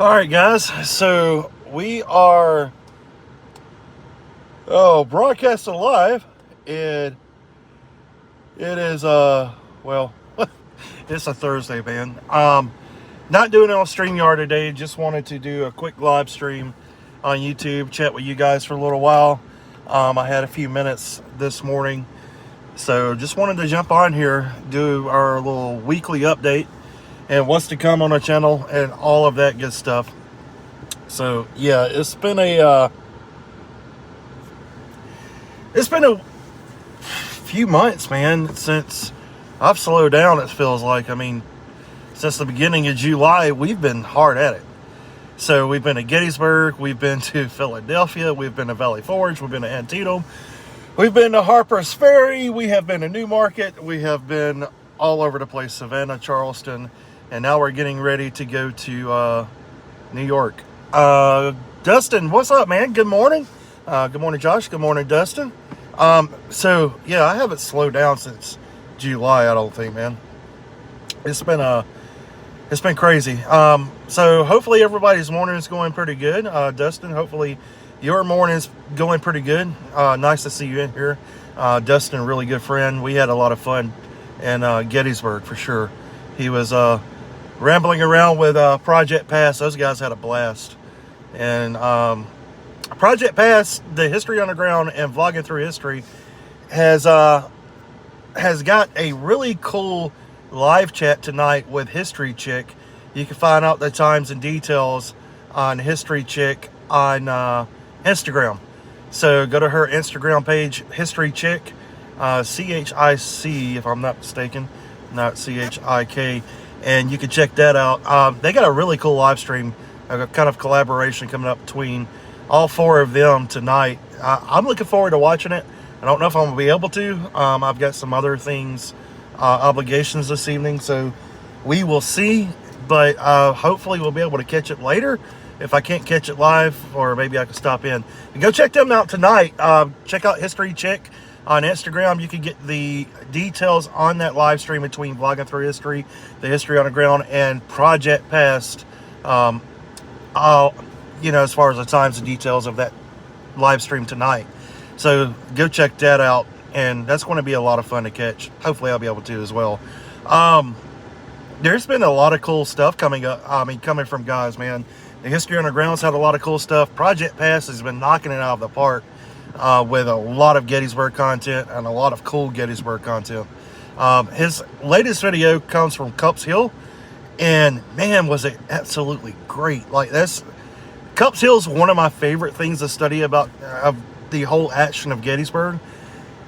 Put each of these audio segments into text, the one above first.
All right, guys. So we are broadcasting live, and it is well, it's a Thursday, man. Not doing it on StreamYard today. Just wanted to do a quick live stream on YouTube, chat with you guys for a little while. I had a few minutes this morning, so just wanted to jump on here, do our little weekly update, and what's to come on the channel, and all of that good stuff. So yeah, it's been a few months, man, since I've slowed down. It feels like, I mean, since the beginning of July, we've been hard at it. So we've been to Gettysburg, we've been to Philadelphia, we've been to Valley Forge, we've been to Antietam, we've been to Harper's Ferry, we have been to Newmarket, we have been all over the place, Savannah, Charleston, and now we're getting ready to go to New York. Dustin, what's up, man? Good morning. Good morning, Josh. Good morning, Dustin. So yeah, I haven't slowed down since July, I don't think, man. It's been crazy. So hopefully everybody's morning is going pretty good. Dustin, hopefully your morning's going pretty good. Nice to see you in here. Dustin, a really good friend. We had a lot of fun in Gettysburg for sure. He was rambling around with Project Pass. Those guys had a blast. And Project Pass, the History Underground and Vlogging Through History, has got a really cool live chat tonight with History Chick. You can find out the times and details on History Chick on Instagram. So go to her Instagram page, History Chick, C-H-I-C, if I'm not mistaken, not C-H-I-K, and you can check that out. They got a really cool live stream, a kind of collaboration coming up between all four of them tonight. I'm looking forward to watching it. I don't know if I'm going to be able to. I've got some other things, obligations this evening, so we will see. But hopefully we'll be able to catch it later. If I can't catch it live, or maybe I can stop in. And go check them out tonight. Check out History Chick on Instagram. You can get the details on that live stream between Vlogging Through History, the History Underground, and Project Past. As far as the times and details of that live stream tonight. So go check that out, and that's going to be a lot of fun to catch. Hopefully I'll be able to as well. There's been a lot of cool stuff coming from guys, man. The History Underground's had a lot of cool stuff. Project Pass has been knocking it out of the park with a lot of Gettysburg content and a lot of cool Gettysburg content. His latest video comes from Cups Hill, and man, was it absolutely great. Cups Hill is one of my favorite things to study about the whole action of Gettysburg.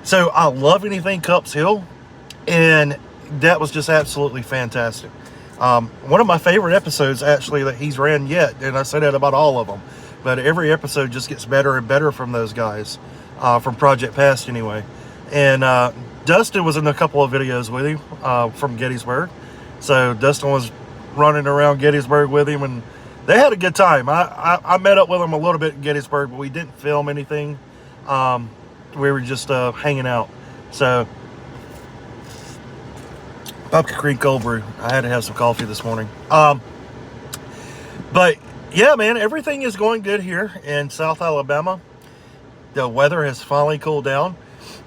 So I love anything Cups Hill, and that was just absolutely fantastic. One of my favorite episodes, actually, that he's ran yet, and I say that about all of them, but every episode just gets better and better from those guys, from Project Past anyway. And Dustin was in a couple of videos with him from Gettysburg. So Dustin was running around Gettysburg with him, and they had a good time. I met up with them a little bit in Gettysburg, but we didn't film anything. We were just hanging out. So, Pumpkin Creek Cold Brew. I had to have some coffee this morning. But, yeah, man, everything is going good here in South Alabama. The weather has finally cooled down.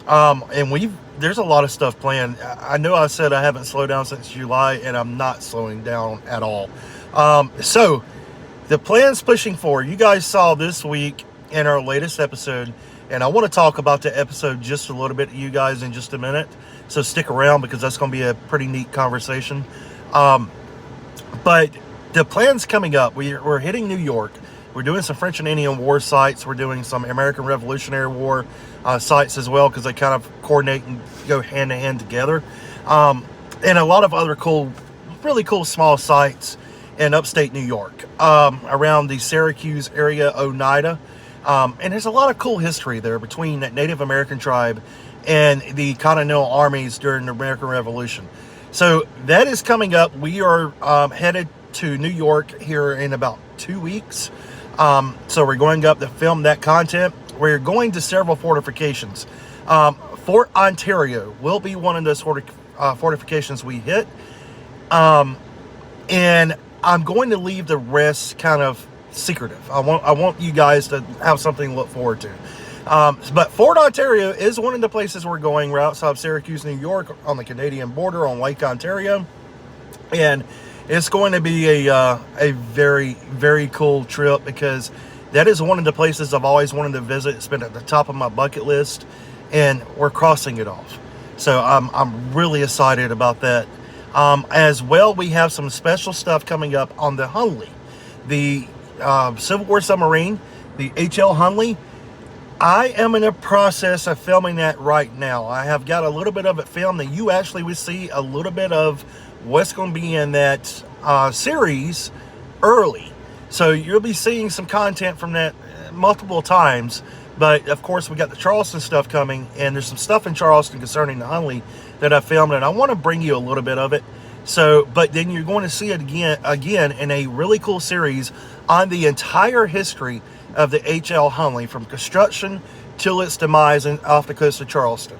And there's a lot of stuff planned. I know I said I haven't slowed down since July, and I'm not slowing down at all. So, the plan's pushing forward. You guys saw this week in our latest episode, and I want to talk about the episode just a little bit to you guys in just a minute. So stick around, because that's going to be a pretty neat conversation. But the plan's coming up. We're hitting New York. We're doing some French and Indian War sites. We're doing some American Revolutionary War sites as well, because they kind of coordinate and go hand in hand together. And a lot of other really cool small sites in upstate New York, around the Syracuse area, Oneida. And there's a lot of cool history there between that Native American tribe and the Continental Armies during the American Revolution. So that is coming up. We are headed to New York here in about 2 weeks. So we're going up to film that content. We're going to several fortifications. Fort Ontario will be one of those fortifications we hit. And I'm going to leave the rest kind of secretive. I want you guys to have something to look forward to. But Fort Ontario is one of the places we're going. We're outside of Syracuse, New York, on the Canadian border on Lake Ontario, and it's going to be a very, very cool trip, because that is one of the places I've always wanted to visit. It's been at the top of my bucket list, and we're crossing it off. So I'm really excited about that. As well, we have some special stuff coming up on the Hunley, the Civil War submarine, the H.L. Hunley. I am in the process of filming that right now. I have got a little bit of it filmed, and you actually will see a little bit of what's going to be in that series early. So you'll be seeing some content from that multiple times. But of course, we got the Charleston stuff coming, and there's some stuff in Charleston concerning the Hunley that I filmed, and I want to bring you a little bit of it. So, but then you're going to see it again in a really cool series on the entire history of the H.L. Hunley, from construction till its demise off the coast of Charleston.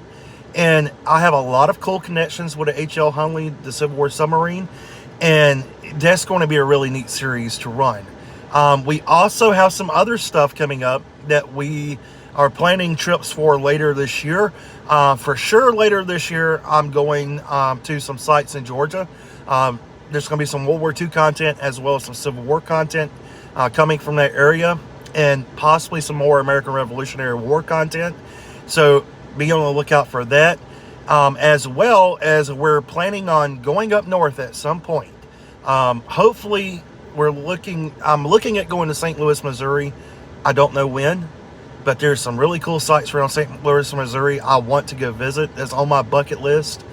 And I have a lot of cool connections with the H.L. Hunley, the Civil War submarine, and that's going to be a really neat series to run. We also have some other stuff coming up that we are planning trips for later this year. For sure, later this year, I'm going to some sites in Georgia. There's going to be some World War II content, as well as some Civil War content coming from that area, and possibly some more American Revolutionary War content. So be on the lookout for that. As well as we're planning on going up north at some point. Hopefully, I'm looking at going to St. Louis, Missouri. I don't know when, but there's some really cool sites around St. Louis, Missouri I want to go visit. That's on my bucket list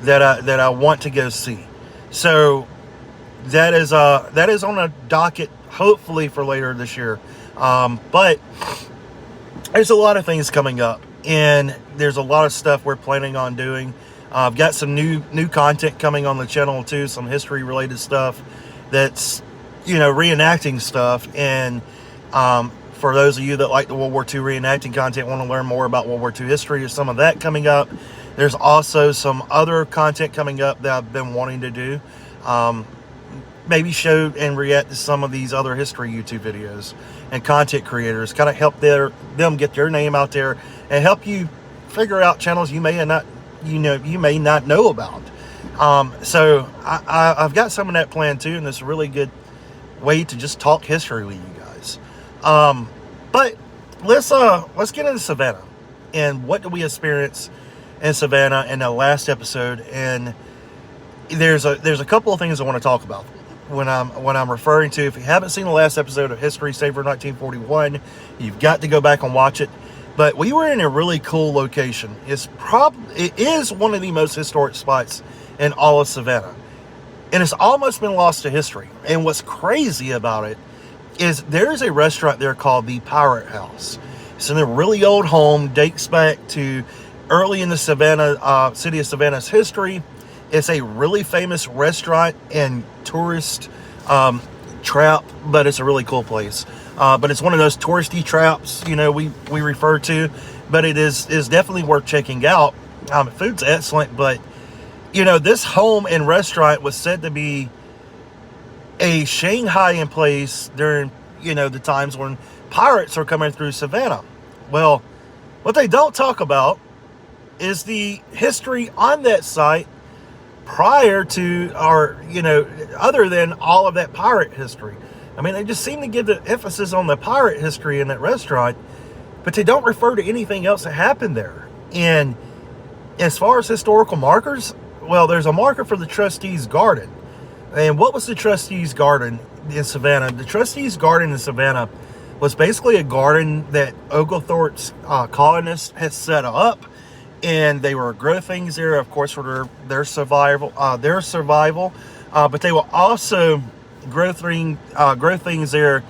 that I want to go see. So that is on a docket, hopefully for later this year. But there's a lot of things coming up, and there's a lot of stuff we're planning on doing. I've got some new content coming on the channel too, some history related stuff that's, reenacting stuff. And for those of you that like the World War II reenacting content, want to learn more about World War II history, there's some of that coming up. There's also some other content coming up that I've been wanting to do. Maybe show and react to some of these other history YouTube videos and content creators, kind of help them get their name out there, and help you figure out channels you may not know about. So I've got some of that planned too, and it's a really good way to just talk history with you guys. But let's get into Savannah, and what did we experience in Savannah in the last episode. And there's a couple of things I want to talk about when I'm referring to. If you haven't seen the last episode of History Savor 1941, you've got to go back and watch it. But we were in a really cool location. It is one of the most historic spots in all of Savannah, and it's almost been lost to history. And what's crazy about it is there's a restaurant there called the Pirate House. It's in a really old home, dates back to early in the Savannah city of Savannah's history. It's a really famous restaurant and tourist trap, but it's a really cool place. But it's one of those touristy traps, we refer to, but it is definitely worth checking out. Food's excellent, but this home and restaurant was said to be a Shanghaiing place during, the times when pirates are coming through Savannah. Well, what they don't talk about is the history on that site prior to, or, other than all of that pirate history. I mean, they just seem to give the emphasis on the pirate history in that restaurant, but they don't refer to anything else that happened there. And as far as historical markers, well, there's a marker for the Trustees Garden. And what was the Trustees Garden in Savannah? The Trustees Garden in Savannah was basically a garden that Oglethorpe's colonists had set up, and they were grow things there, of course, for their survival. But they will also grow things there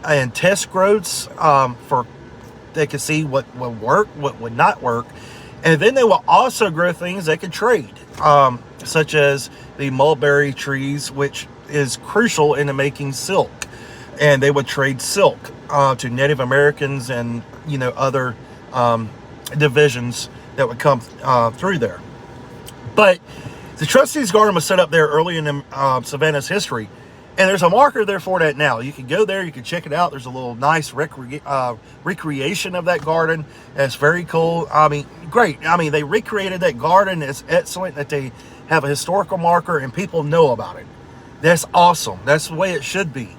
and test growths for they could see what would work, what would not work. And then they will also grow things they could trade, such as the mulberry trees, which is crucial in the making silk. And they would trade silk to Native Americans and other divisions that would come through there. But the Trustees Garden was set up there early in Savannah's history, And there's a marker there for that now. You can go there, you can check it out. There's a little nice recreation of that garden. That's very cool. I mean, great. I mean, they recreated that garden. It's excellent that they have a historical marker and people know about it. That's awesome. That's the way it should be.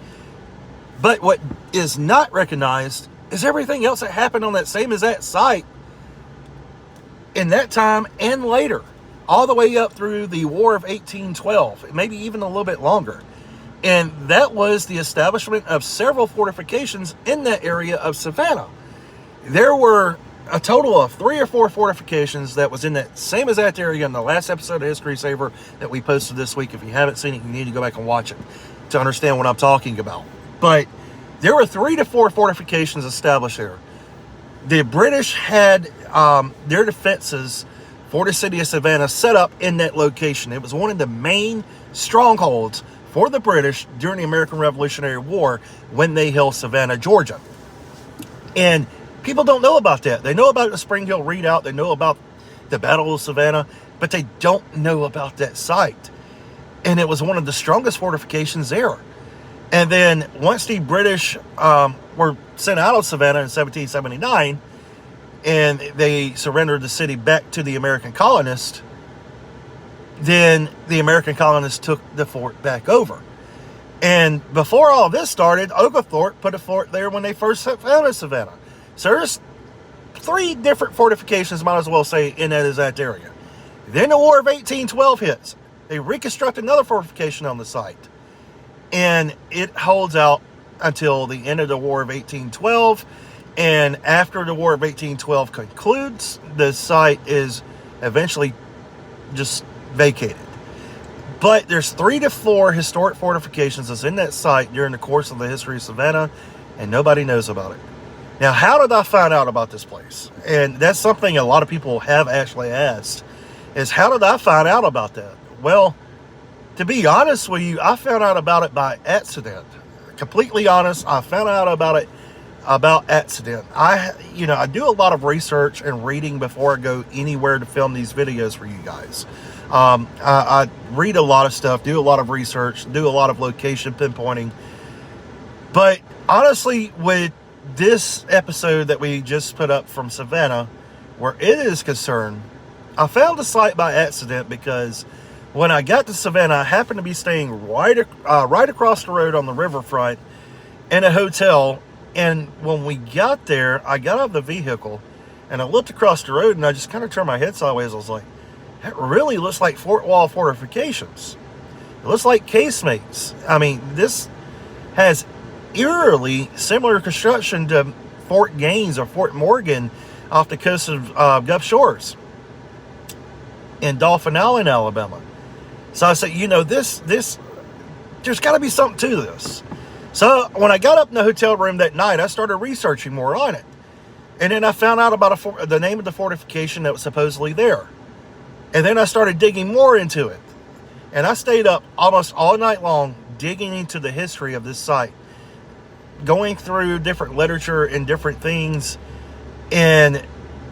But what is not recognized is everything else that happened on that same exact site in that time and later, all the way up through the War of 1812, maybe even a little bit longer. And that was the establishment of several fortifications in that area of Savannah. There were a total of 3 or 4 fortifications that was in that same exact area in the last episode of History Saver that we posted this week. If you haven't seen it, you need to go back and watch it to understand what I'm talking about. But there were 3 to 4 fortifications established there. The British had their defenses for the city of Savannah set up in that location. It was one of the main strongholds for the British during the American Revolutionary War when they held Savannah, Georgia. And people don't know about that. They know about the Spring Hill Redoubt. They know about the Battle of Savannah, but they don't know about that site. And it was one of the strongest fortifications there. And then once the British were sent out of Savannah in 1779, and they surrendered the city back to the American colonists, then the American colonists took the fort back over. And before all this started, Oglethorpe put a fort there when they first founded Savannah. So there's 3 different fortifications, might as well say, in that exact area. Then the War of 1812 hits. They reconstruct another fortification on the site. And it holds out until the end of the War of 1812. And after the War of 1812 concludes, the site is eventually just vacated. But there's 3 to 4 historic fortifications that's in that site during the course of the history of Savannah, and nobody knows about it. Now, how did I find out about this place? And that's something a lot of people have actually asked, is how did I find out about that? Well, to be honest with you, I found out about it by accident. Completely honest, I found out about it about accident. I do a lot of research and reading before I go anywhere to film these videos for you guys. I read a lot of stuff, do a lot of research, do a lot of location pinpointing. But honestly, with this episode that we just put up from Savannah, where it is concerned, I found the site by accident because when I got to Savannah, I happened to be staying right across the road on the riverfront in a hotel. And when we got there, I got out of the vehicle and I looked across the road and I just kind of turned my head sideways. I was like, that really looks like Fort Wall fortifications. It looks like casemates. I mean, this has eerily similar construction to Fort Gaines or Fort Morgan off the coast of Gulf Shores in Dauphin Island, Alabama. So I said, this there's got to be something to this. So when I got up in the hotel room that night, I started researching more on it. And then I found out about the name of the fortification that was supposedly there. And then I started digging more into it. And I stayed up almost all night long digging into the history of this site, going through different literature and different things. And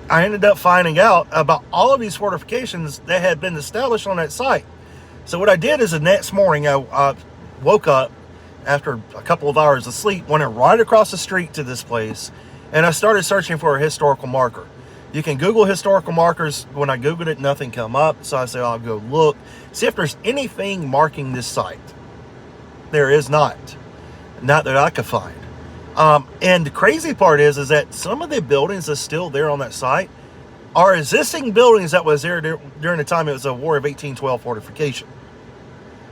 I ended up finding out about all of these fortifications that had been established on that site. So what I did is the next morning, I woke up after a couple of hours of sleep, went right across the street to this place, and I started searching for a historical marker. You can Google historical markers. When I Googled it, nothing come up. So I said, I'll go look, see if there's anything marking this site. There is not that I could find. And the crazy part is that some of the buildings that's still there on that site are existing buildings that was there during the time it was a War of 1812 fortification.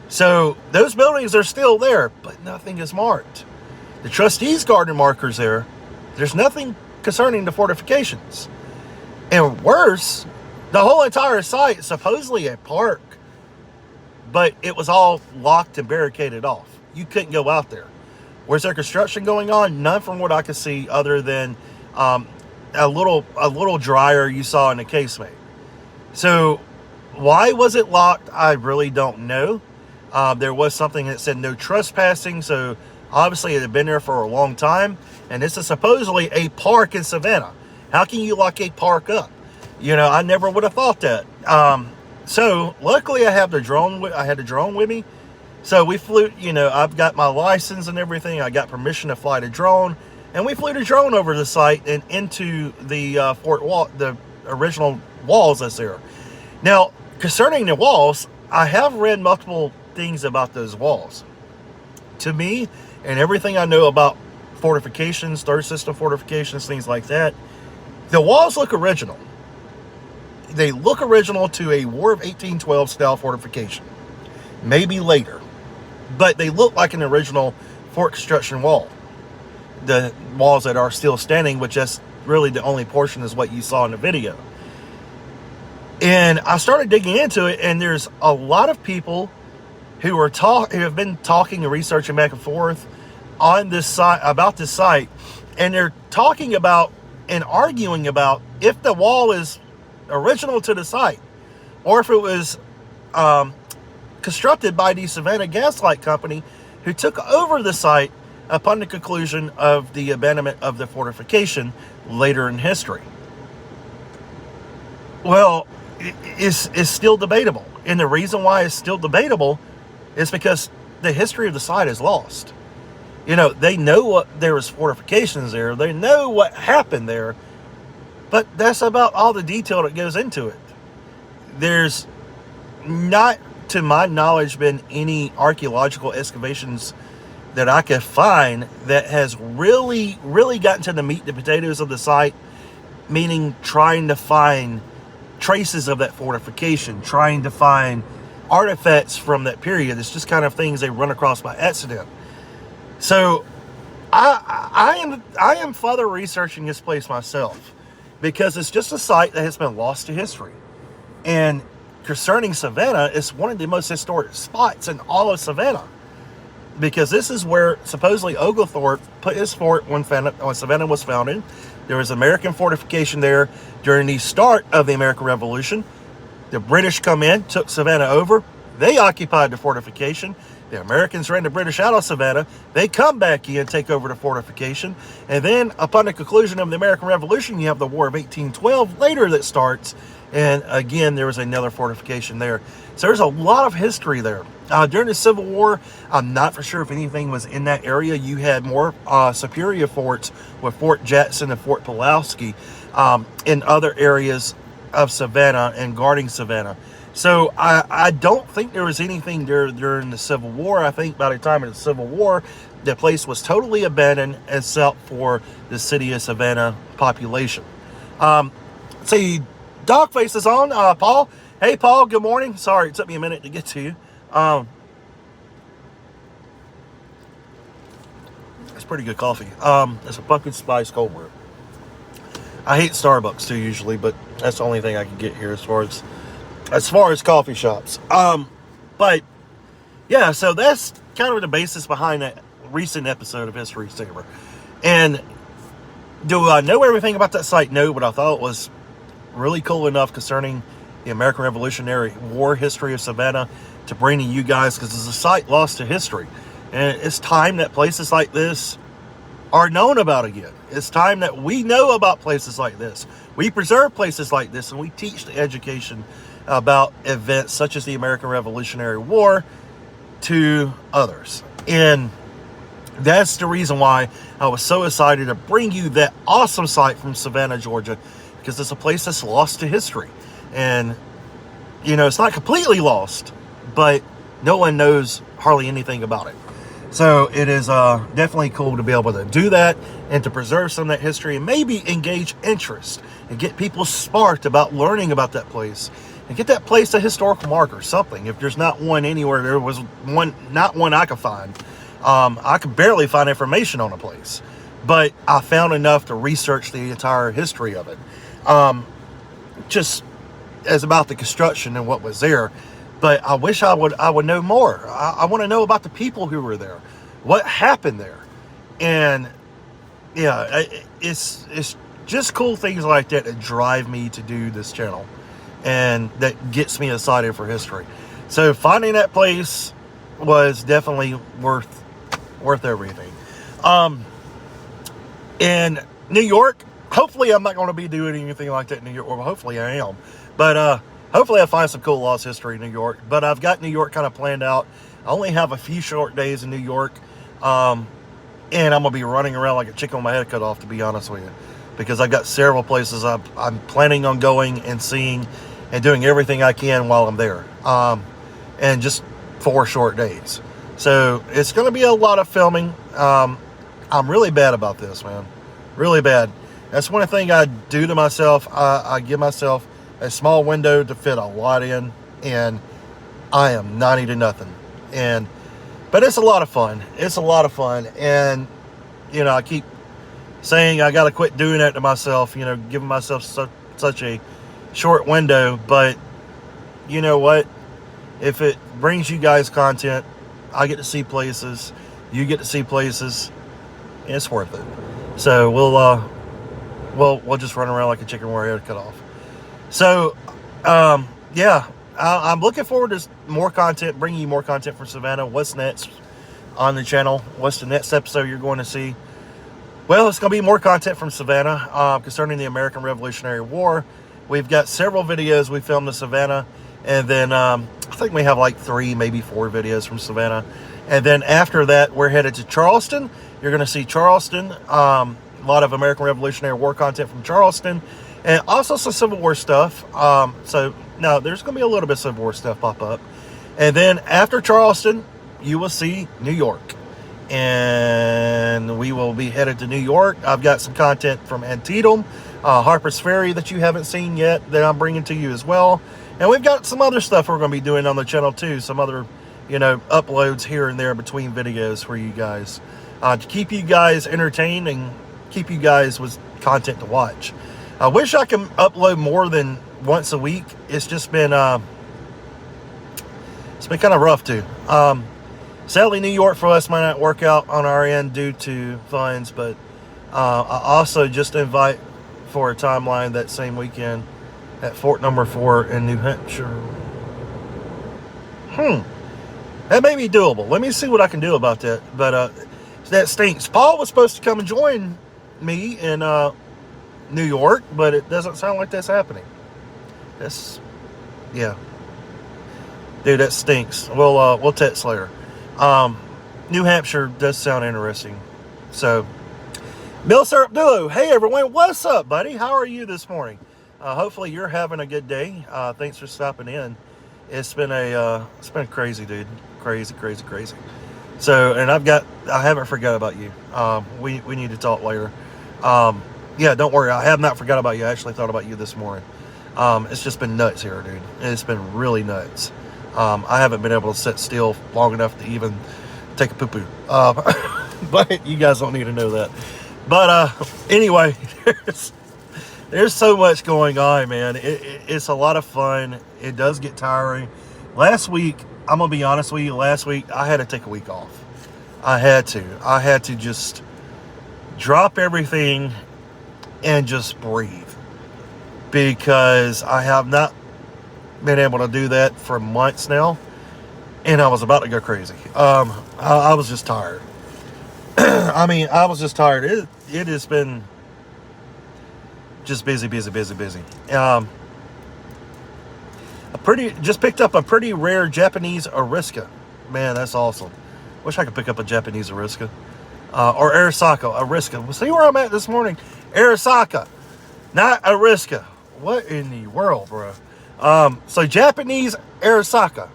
So those buildings are still there, but nothing is marked. The trustees' garden markers there, there's nothing concerning the fortifications. And worse, the whole entire site is supposedly a park, but it was all locked and barricaded off. You couldn't go out there. Was there construction going on? None from what I could see, other than a little dryer you saw in the casemate. So why was it locked? I really don't know. There was something that said no trespassing, so obviously it had been there for a long time. And this is supposedly a park in Savannah. How can you lock a park up? I never would have thought that. So luckily I have the drone. I had the drone with me, So we flew, I've got my license and everything. I got permission to fly the drone. And we flew the drone over the site and into the fort wall, the original walls that's there. Now, concerning the walls, I have read multiple things about those walls. To me, and everything I know about fortifications, third system fortifications, things like that, the walls look original. They look original to a War of 1812 style fortification. Maybe later. But they look like an original fort construction wall. The walls that are still standing, which that's really the only portion is what you saw in the video. And I started digging into it, and there's a lot of people who have been talking and researching back and forth on this site about this site, and they're talking about and arguing about if the wall is original to the site or if it was constructed by the Savannah Gaslight Company, who took over the site upon the conclusion of the abandonment of the fortification later in history. Well, it's still debatable. And the reason why it's still debatable is because the history of the site is lost. They know there was fortifications there. They know what happened there. But that's about all the detail that goes into it. There's not, to my knowledge, been any archaeological excavations that I could find that has really, really gotten to the meat and potatoes of the site, meaning trying to find traces of that fortification, trying to find artifacts from that period. It's just kind of things they run across by accident. So I am further researching this place myself, because it's just a site that has been lost to history. And concerning Savannah, it's one of the most historic spots in all of Savannah, because this is where supposedly Oglethorpe put his fort when Savannah was founded. There was American fortification there during the start of the American Revolution. The British come in, took Savannah over. They occupied the fortification. The Americans ran the British out of Savannah. They come back in, take over the fortification. And then upon the conclusion of the American Revolution, you have the War of 1812 later that starts. And again, there was another fortification there. So there's a lot of history there. During the Civil War, I'm not for sure if anything was in that area. You had more superior forts with Fort Jackson and Fort Pulaski in other areas of Savannah and guarding Savannah. So I don't think there was anything there during the Civil War. I think by the time of the Civil War, the place was totally abandoned except for the city of Savannah population. See, Dogface is on. Paul. Hey, Paul. Good morning. Sorry, it took me a minute to get to you. It's pretty good coffee. It's a pumpkin spice cold brew. I hate Starbucks too usually, but that's the only thing I can get here as far as coffee shops. But yeah, so that's kind of the basis behind that recent episode of History Saver. And do I know everything about that site? No, but I thought it was really cool enough concerning the American Revolutionary War history of Savannah to bring to you guys, because it's a site lost to history. And it's time that places like this are known about again. It's time that we know about places like this. We preserve places like this, and we teach the education about events such as the American Revolutionary War to others. And that's the reason why I was so excited to bring you that awesome site from Savannah, Georgia, because it's a place that's lost to history. And, it's not completely lost, but no one knows hardly anything about it. So it is definitely cool to be able to do that and to preserve some of that history and maybe engage interest and get people sparked about learning about that place and get that place a historical marker, something. If there's not one anywhere, there was not one I could find. I could barely find information on a place, but I found enough to research the entire history of it. Just as about the construction and what was there. But I wish I would know more. I want to know about the people who were there, what happened there. And yeah, it's just cool things like that that drive me to do this channel, and that gets me excited for history. So finding that place was definitely worth everything. In New York, hopefully I'm not going to be doing anything like that in New York. Well, hopefully I am. But hopefully I find some cool lost history in New York. But I've got New York kind of planned out. I only have a few short days in New York. And I'm going to be running around like a chicken with my head cut off, to be honest with you. Because I've got several places I'm planning on going and seeing and doing everything I can while I'm there. And just 4 short days. So it's going to be a lot of filming. I'm really bad about this, man. Really bad. That's one thing I do to myself. I give myself a small window to fit a lot in, and I am 90 to nothing. But it's a lot of fun. It's a lot of fun. And, you know, I keep saying I got to quit doing that to myself, you know, giving myself such a short window. But you know what? If it brings you guys content, I get to see places, you get to see places, it's worth it. So we'll just run around like a chicken with our head cut off. So, yeah, I'm looking forward to more content, bringing you more content from Savannah. What's next on the channel? What's the next episode you're going to see? Well, it's going to be more content from Savannah concerning the American Revolutionary War. We've got several videos we filmed in Savannah, and then I think we have like 3, maybe 4 videos from Savannah. And then after that, we're headed to Charleston. You're going to see Charleston, a lot of American Revolutionary War content from Charleston, and also some Civil War stuff. So, no, there's going to be a little bit of Civil War stuff pop up. And then after Charleston, you will see New York. And we will be headed to New York. I've got some content from Antietam, Harper's Ferry that you haven't seen yet that I'm bringing to you as well. And we've got some other stuff we're going to be doing on the channel too. Some other, you know, uploads here and there between videos for you guys. To keep you guys entertained and keep you guys with content to watch. I wish I could upload more than once a week. It's just been, kind of rough too. Sadly, New York for us might not work out on our end due to funds, but I also just invite for a timeline that same weekend at Fort Number 4 in New Hampshire. That may be doable. Let me see what I can do about that. But that stinks. Paul was supposed to come and join me in New York, but it doesn't sound like that's happening. Yeah. Dude, that stinks. We'll text later. New Hampshire does sound interesting. So, Bill Syrup Duo. Hey everyone, what's up, buddy? How are you this morning? Hopefully you're having a good day. Thanks for stopping in. It's been crazy, dude. Crazy. So, and I haven't forgot about you. We need to talk later. Yeah, don't worry. I have not forgot about you. I actually thought about you this morning. It's just been nuts here, dude. It's been really nuts. I haven't been able to sit still long enough to even take a poo-poo. But you guys don't need to know that. But anyway, there's so much going on, man. It's a lot of fun. It does get tiring. Last week, I'm going to be honest with you, last week, I had to take a week off. I had to just drop everything and just breathe. Because I have not been able to do that for months now, and I was about to go crazy. I was just tired. I was just tired. It has been just busy. Just picked up a pretty rare Japanese Ariska. Man, that's awesome. Wish I could pick up a Japanese Ariska. Or Arisaka. Ariska. See where I'm at this morning? Arisaka, not Ariska. What in the world, bro? So Japanese Arisaka.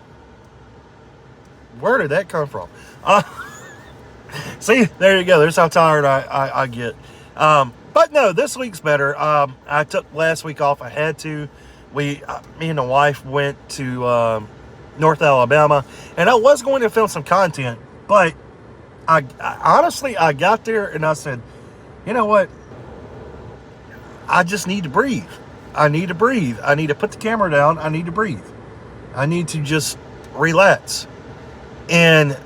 Where did that come from? See, there you go. There's how tired I get. But no, this week's better. I took last week off. I had to. Me and the wife went to North Alabama, and I was going to film some content, but I honestly, I got there and I said, you know what? I just need to breathe. I need to breathe. I need to put the camera down. I need to breathe. I need to just relax. And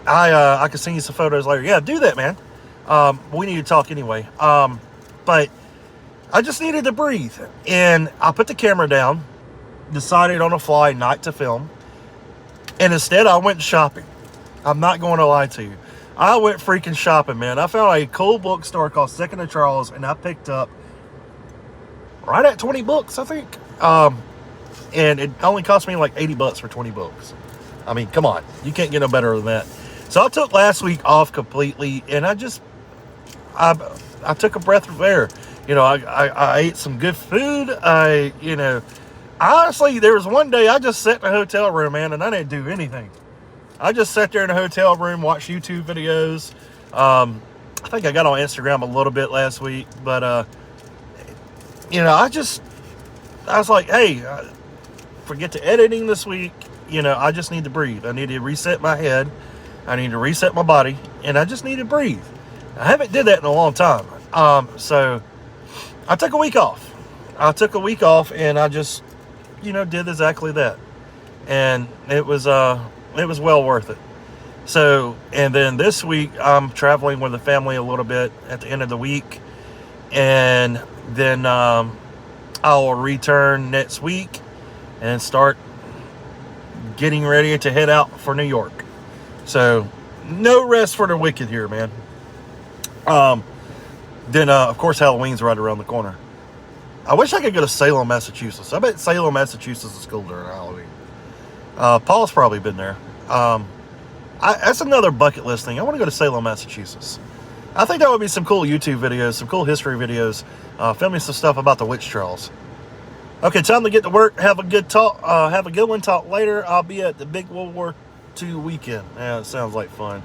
I can send you some photos later. Yeah, do that, man. We need to talk anyway. But I just needed to breathe. And I put the camera down, decided on a fly not to film. And instead, I went shopping. I'm not going to lie to you. I went freaking shopping, man. I found a cool bookstore called Second and Charles, and I picked up right at 20 books, I think. and it only cost me like $80 for 20 books. I mean, come on, you can't get no better than that. So I took last week off completely, and I took a breath of air. You know, I ate some good food. Honestly, there was one day I just sat in a hotel room, man, and I didn't do anything. I just sat there in a hotel room, watched YouTube videos. I think I got on Instagram a little bit last week, but, I was like, hey, forget the editing this week. I just need to breathe. I need to reset my head. I need to reset my body, and I just need to breathe. I haven't did that in a long time. So I took a week off. And I just, did exactly that. And it was well worth it. So, and then this week I'm traveling with the family a little bit at the end of the week. And then I'll return next week and start getting ready to head out for New York. So, no rest for the wicked here, man. Then, of course, Halloween's right around the corner. I wish I could go to Salem, Massachusetts. I bet Salem, Massachusetts is cool during Halloween. Paul's probably been there. That's another bucket list thing. I want to go to Salem, Massachusetts. I think that would be some cool YouTube videos, some cool history videos, filming some stuff about the witch trials. Okay, time to get to work. Have a good one. Talk later. I'll be at the big World War II weekend. Yeah, it sounds like fun.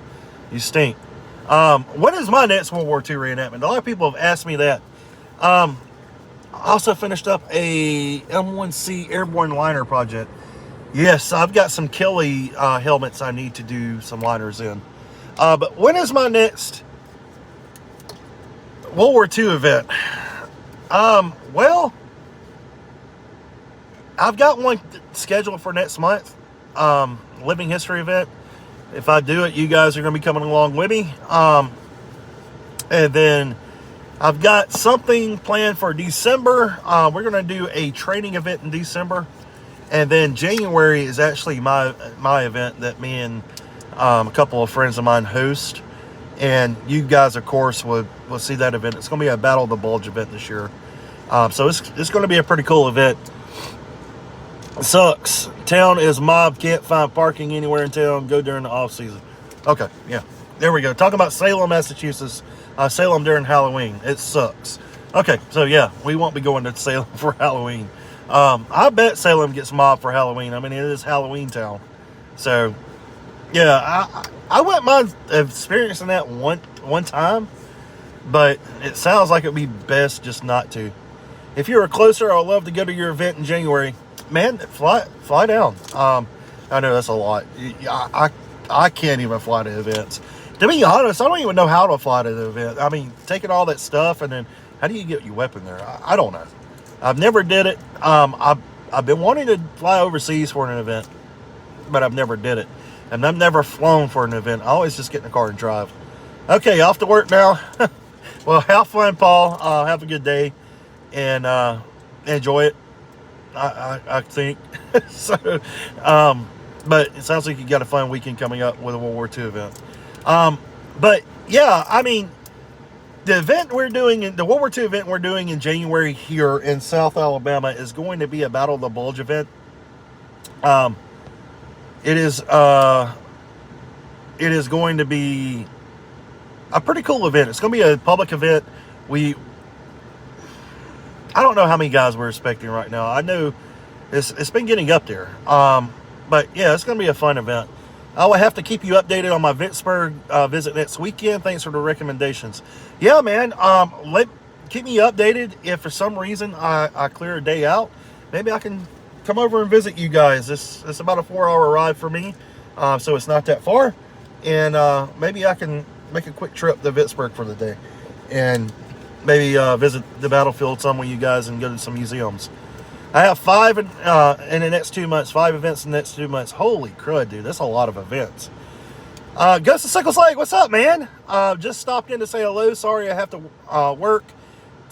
You stink. When is my next World War II reenactment? A lot of people have asked me that. I also finished up a M1C airborne liner project. Yes, I've got some Kelly helmets I need to do some liners in. But when is my next World War II event? Well, I've got one scheduled for next month. Living history event. If I do it, you guys are going to be coming along with me. And then I've got something planned for December. We're going to do a training event in December. And then January is actually my event that me and a couple of friends of mine host. And you guys, of course, will see that event. It's going to be a Battle of the Bulge event this year. So it's going to be a pretty cool event. It sucks. Town is mobbed. Can't find parking anywhere in town. Go during the off season. Okay, yeah. There we go. Talking about Salem, Massachusetts. Salem during Halloween. It sucks. Okay, so yeah, we won't be going to Salem for Halloween. I bet Salem gets mobbed for Halloween. I mean, it is Halloween town. So, yeah, I wouldn't mind experiencing that one time, but it sounds like it would be best just not to. If you're closer, I'd love to go to your event in January. Man, fly down. I know that's a lot. I can't even fly to events. To be honest, I don't even know how to fly to the event. I mean, taking all that stuff and then how do you get your weapon there? I don't know. I've never did it. I've been wanting to fly overseas for an event, but I've never did it. And I've never flown for an event. I always just get in the car and drive. Okay, off to work now. Well, have fun, Paul. Have a good day and enjoy it. I think so. But it sounds like you got a fun weekend coming up with a World War II event. But yeah, I mean, the event we're doing, the World War II event we're doing in January here in South Alabama is going to be a Battle of the Bulge event. It is going to be a pretty cool event. It's going to be a public event. I don't know how many guys we're expecting right now. I know it's been getting up there. But yeah, it's going to be a fun event. I will have to keep you updated on my Vicksburg visit next weekend. Thanks for the recommendations. Yeah, man. Keep me updated. If for some reason I clear a day out, maybe I can come over and visit you guys. It's about a 4-hour ride for me, so it's not that far. And maybe I can make a quick trip to Vicksburg for the day, and maybe visit the battlefield some with you guys and go to some museums. I have 5 in the next 2 months. 5 events in the next 2 months. Holy crud, dude. That's a lot of events. Ghost of Sickles Lake, what's up, man? Just stopped in to say hello. Sorry I have to work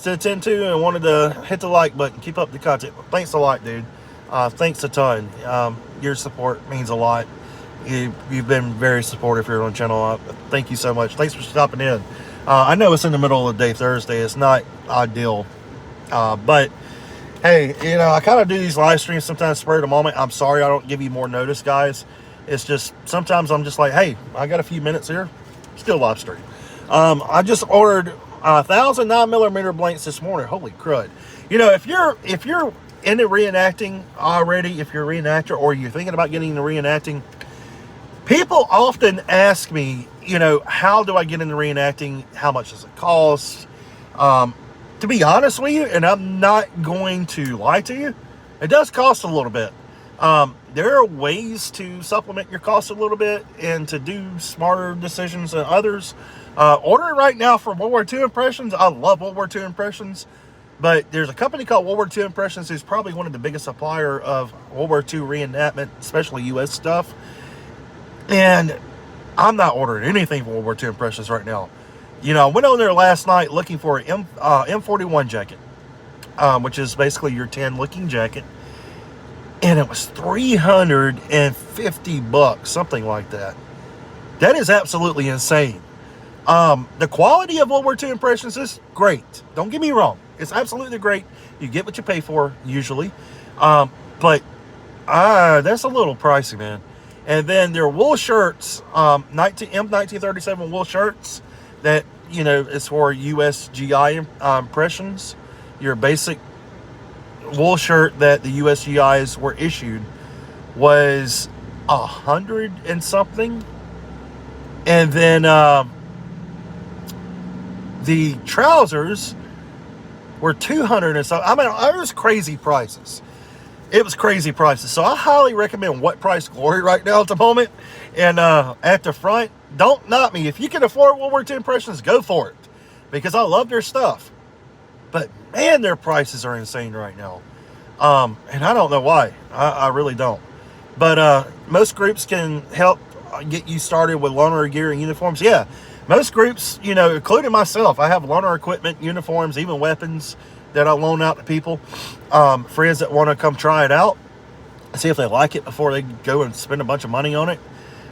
to attend to and wanted to hit the like button. Keep up the content. Thanks a lot, dude. Thanks a ton. Your support means a lot. You've been very supportive here on the channel. Thank you so much. Thanks for stopping in. I know it's in the middle of the day, Thursday. It's not ideal. But Hey, you know, I kind of do these live streams sometimes spur of the moment. I'm sorry I don't give you more notice, guys. It's just sometimes I'm just like, hey, I got a few minutes here. Still live stream. I just ordered 1,000 9mm blanks this morning. Holy crud! You know, if you're into reenacting already, if you're a reenactor or you're thinking about getting into reenacting, people often ask me, you know, how do I get into reenacting? How much does it cost? To be honest with you, and I'm not going to lie to you, it does cost a little bit. There are ways to supplement your costs a little bit and to do smarter decisions than others. Ordering right now for World War II Impressions. I love World War II Impressions, but there's a company called World War II Impressions who's probably one of the biggest supplier of World War II reenactment, especially U.S. stuff. And I'm not ordering anything for World War II Impressions right now. You know, I went on there last night looking for an M41 jacket, which is basically your tan looking jacket. And it was $350, something like that. That is absolutely insane. The quality of World War II Impressions is great. Don't get me wrong. It's absolutely great. You get what you pay for, usually. But that's a little pricey, man. And then their wool shirts, M1937 wool shirts, that, you know, is for US GI impressions. Your basic wool shirt that the US GIs were issued was $100 and something. And then the trousers were $200 and something. I mean, it was crazy prices. It was crazy prices. So I highly recommend What Price Glory right now at the moment. And at the front, don't knock me. If you can afford World War II Impressions, go for it. Because I love their stuff. But man, their prices are insane right now. And I don't know why. I really don't. But most groups can help get you started with loaner gear and uniforms. Yeah, most groups, you know, including myself, I have loaner equipment, uniforms, even weapons that I loan out to people. Friends that want to come try it out, see if they like it before they go and spend a bunch of money on it.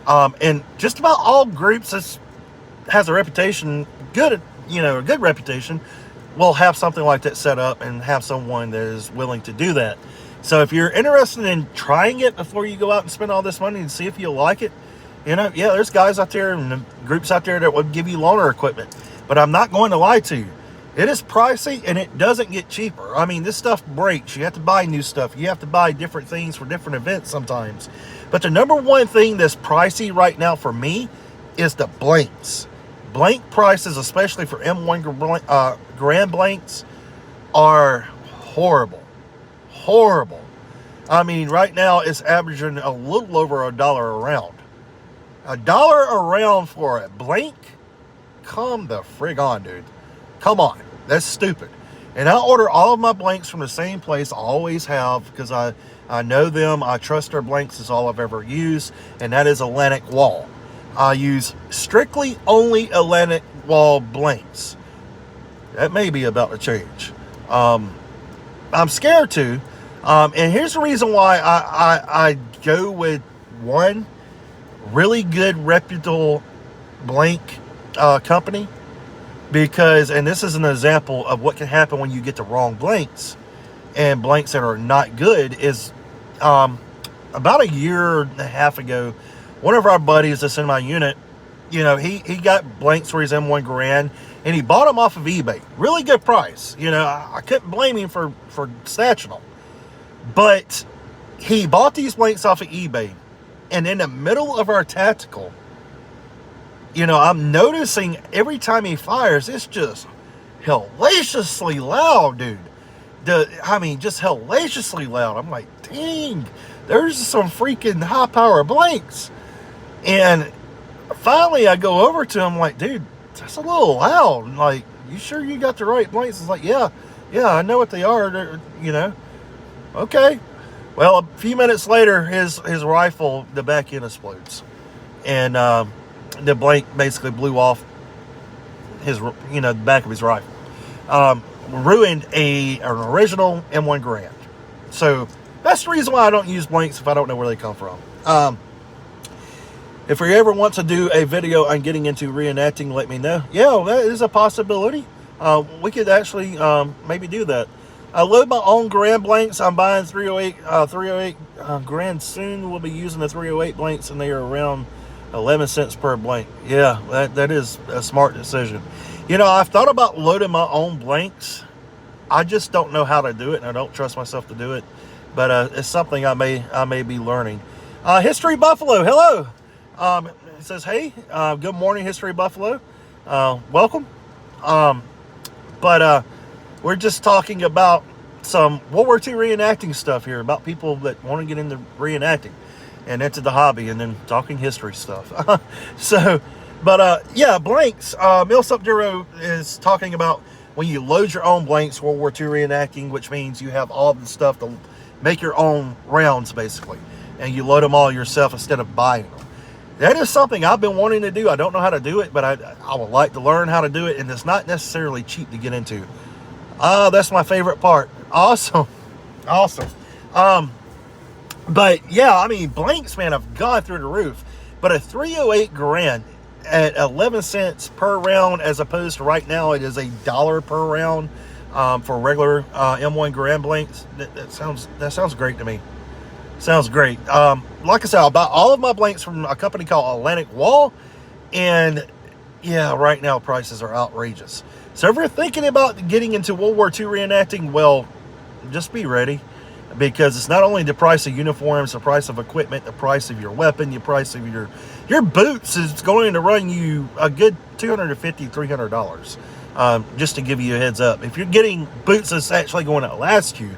And just about all groups has a reputation, a good reputation, will have something like that set up and have someone that is willing to do that. So if you're interested in trying it before you go out and spend all this money and see if you like it, you know, yeah, there's guys out there and groups out there that would give you loaner equipment. But I'm not going to lie to you. It is pricey and it doesn't get cheaper. I mean, this stuff breaks. You have to buy new stuff. You have to buy different things for different events sometimes. But the number one thing that's pricey right now for me is the blanks. Blank prices, especially for M1 Garand blanks, are horrible. Horrible. I mean, right now it's averaging a little over $1 a round. $1 a round for a blank? Come the frig on, dude. Come on. That's stupid. And I order all of my blanks from the same place. I always have, because I know them. I trust their blanks is all I've ever used, and that is Atlantic Wall. I use strictly only Atlantic Wall blanks. That may be about to change. I'm scared to. And here's the reason why I go with one really good reputable blank company. Because, and this is an example of what can happen when you get the wrong blanks and blanks that are not good, is about a year and a half ago, one of our buddies that's in my unit, you know, he got blanks for his M1 Garand, and he bought them off of eBay. Really good price. You know, I couldn't blame him for snatching them. But he bought these blanks off of eBay, and in the middle of our tactical, you know, I'm noticing every time he fires, it's just hellaciously loud, dude. Just hellaciously loud. I'm like, dang, there's some freaking high power blanks. And finally I go over to him like, dude, that's a little loud. I'm like, you sure you got the right blanks? It's like, yeah, I know what they are. They're, you know, okay. Well, a few minutes later, his rifle, the back end explodes. And, the blank basically blew off the back of his rifle. Ruined an original M1 Garand. So that's the reason why I don't use blanks if I don't know where they come from. If you ever want to do a video on getting into reenacting, let me know. Yeah, that is a possibility. We could actually maybe do that. I load my own Grand blanks. I'm buying 308 Grand soon. We'll be using the 308 blanks, and they are around 11 cents per blank. Yeah, that is a smart decision. You know, I've thought about loading my own blanks. I just don't know how to do it, and I don't trust myself to do it. But it's something I may be learning. History Buffalo, hello. It says, hey, good morning, History Buffalo. Welcome. But we're just talking about some World War II reenacting stuff here, about people that want to get into reenacting and into the hobby, and then talking history stuff. Yeah, blanks. Millsap Duro is talking about when you load your own blanks, World War II reenacting, which means you have all the stuff to make your own rounds, basically, and you load them all yourself instead of buying them. That is something I've been wanting to do. I don't know how to do it, but I would like to learn how to do it, and it's not necessarily cheap to get into. That's my favorite part. Awesome. But yeah, I mean, blanks, man, have gone through the roof. But a 308 Grand at 11 cents per round, as opposed to right now it is $1 per round for regular M1 Grand blanks. That sounds great to me. Sounds great. Like I said, I bought all of my blanks from a company called Atlantic Wall, and yeah, right now prices are outrageous. So if you're thinking about getting into World War II reenacting, well, just be ready, because it's not only the price of uniforms, the price of equipment, the price of your weapon, the price of your boots is going to run you a good $250, $300. Just to give you a heads up, if you're getting boots that's actually going to last you,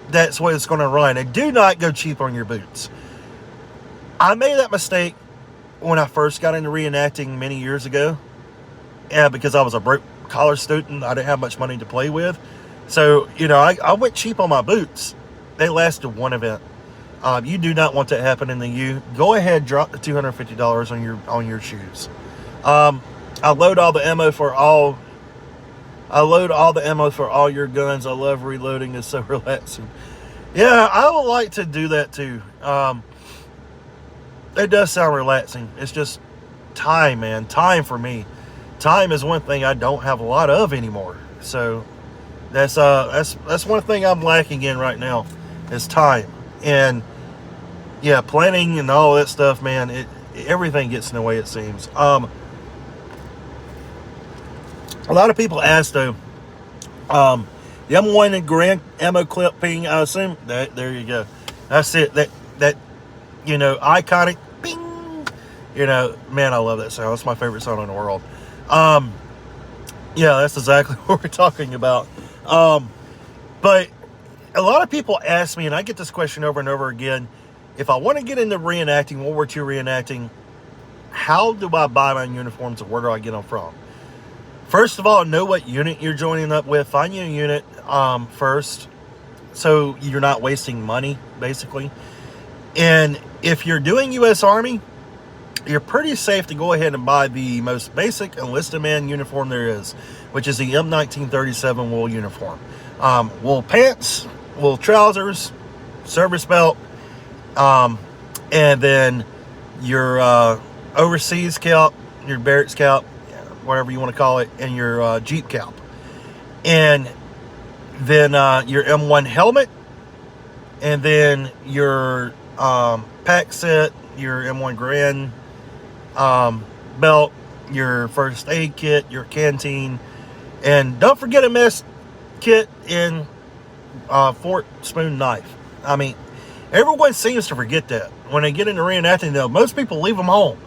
that's what it's going to run. And do not go cheap on your boots. I made that mistake when I first got into reenacting many years ago. Yeah, because I was a broke college student. I didn't have much money to play with. So, you know, I went cheap on my boots. They lasted one event. You do not want that happening to you. Go ahead, drop the $250 on your shoes. I load all the ammo for all your guns. I love reloading. It's so relaxing. Yeah, I would like to do that too. It does sound relaxing. It's just time, man. Time for me. Time is one thing I don't have a lot of anymore. So that's one thing I'm lacking in right now, is time. And yeah, planning and all that stuff, man, everything gets in the way, it seems. A lot of people ask though, the M1 and Grand ammo clipping, I assume that, there you go. That's it. That, you know, iconic bing, you know, man, I love that sound. It's my favorite sound in the world. Yeah, that's exactly what we're talking about. But a lot of people ask me, and I get this question over and over again, if I want to get into reenacting, World War II reenacting, how do I buy my uniforms, or where do I get them from? First of all, know what unit you're joining up with. Find you a unit first, so you're not wasting money, basically. And if you're doing U.S. Army, you're pretty safe to go ahead and buy the most basic enlisted man uniform there is, which is the M1937 wool uniform. Wool pants, wool trousers, service belt, and then your overseas cap, your Barrett's cap, whatever you want to call it, and your Jeep cap. And then your M1 helmet, and then your pack set, your M1 Grand belt, your first aid kit, your canteen, and don't forget a mess kit in fork, spoon, knife. I mean, everyone seems to forget that when they get into reenacting, though. Most people leave them home.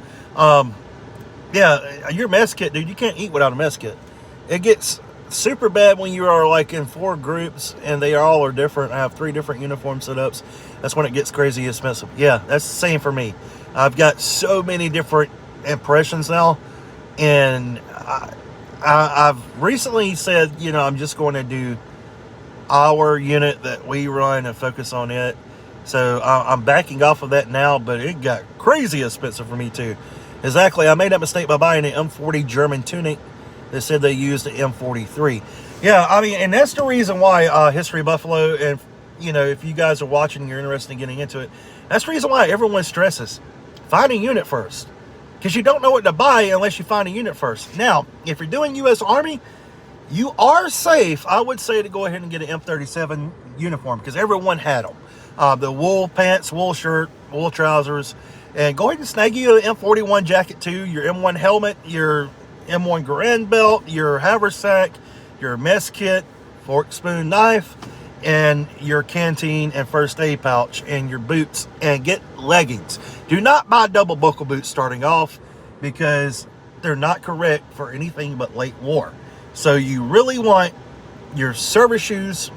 Yeah, your mess kit, dude, you can't eat without a mess kit. It gets super bad when you are like in 4 groups and they all are different. I have 3 different uniform setups. That's when it gets crazy expensive. Yeah, that's the same for me. I've got so many different impressions now, and I've recently said, you know, I'm just going to do our unit that we run and focus on it. So I'm backing off of that now, but it got crazy expensive for me too. Exactly, I made that mistake by buying an M40 German tunic that said they used the M43. Yeah, I mean, and that's the reason why History Buffalo, and you know, if you guys are watching, you're interested in getting into it, that's the reason why everyone stresses, find a unit first. Because you don't know what to buy unless you find a unit first. Now, if you're doing U.S. Army, You are safe, I would say, to go ahead and get an M37 uniform because everyone had them. The wool pants, wool shirt, wool trousers, and go ahead and snag you an M41 jacket too, your M1 helmet, your M1 Garand belt, your haversack, your mess kit, fork, spoon, knife, and your canteen and first aid pouch, and your boots, and get leggings. Do not buy double buckle boots starting off because they're not correct for anything but late war. So you really want your service shoes,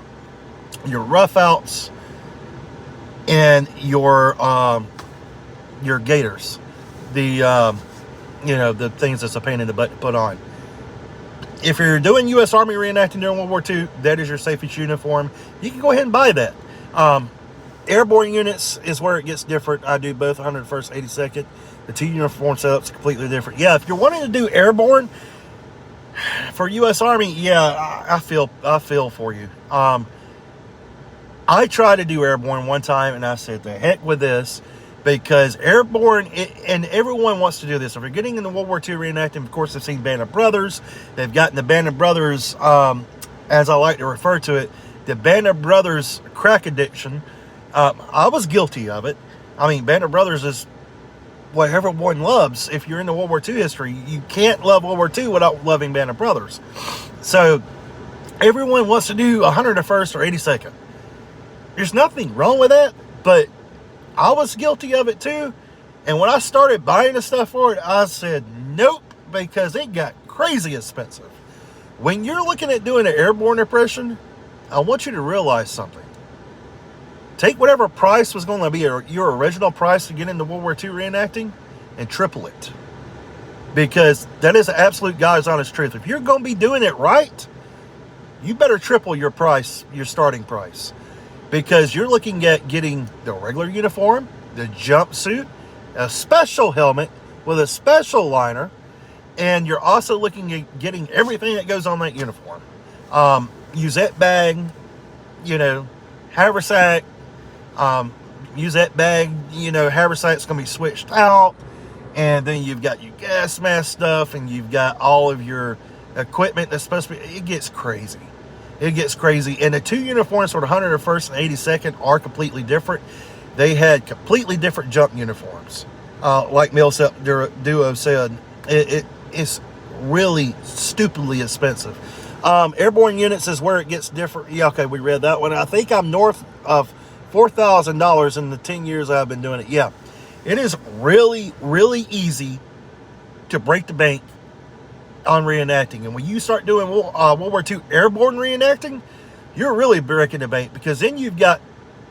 your rough outs, and your gaiters, the the things that's a pain in the butt to put on. If you're doing U.S. Army reenacting during World War II, that is your safest uniform. You can go ahead and buy that. Airborne units is where it gets different. I do both 101st, 82nd. The two uniform setups completely different. Yeah, if you're wanting to do airborne for U.S. Army, yeah, I feel for you. I tried to do airborne one time, and I said, the heck with this, because airborne, and everyone wants to do this. If you're getting into World War II reenacting, of course, they've seen Band of Brothers. They've gotten the Band of Brothers, as I like to refer to it, the Band of Brothers crack addiction. I was guilty of it. I mean, Band of Brothers is what everyone loves. If you're into World War II history, you can't love World War II without loving Band of Brothers. So everyone wants to do 101st or 82nd. There's nothing wrong with that, but I was guilty of it too. And when I started buying the stuff for it, I said nope, because it got crazy expensive. When you're looking at doing an airborne impression, I want you to realize something. Take whatever price was going to be your original price to get into World War II reenacting and triple it. Because that is the absolute God's honest truth. If you're going to be doing it right, you better triple your price, your starting price. Because you're looking at getting the regular uniform, the jumpsuit, a special helmet with a special liner, and you're also looking at getting everything that goes on that uniform. Musette bag, haversack, musette bag, haversack's going to be switched out, and then you've got your gas mask stuff, and you've got all of your equipment that's supposed to be, it gets crazy. It gets crazy. And the two uniforms for the 101st and 82nd are completely different. They had completely different jump uniforms. Like Millsap Duo said, it's really stupidly expensive. Airborne units is where it gets different. Yeah, okay, we read that one. I think I'm north of $4,000 in the 10 years I've been doing it. Yeah, it is really, really easy to break the bank on reenacting. And when you start doing World War II airborne reenacting, you're really breaking the bank, because then you've got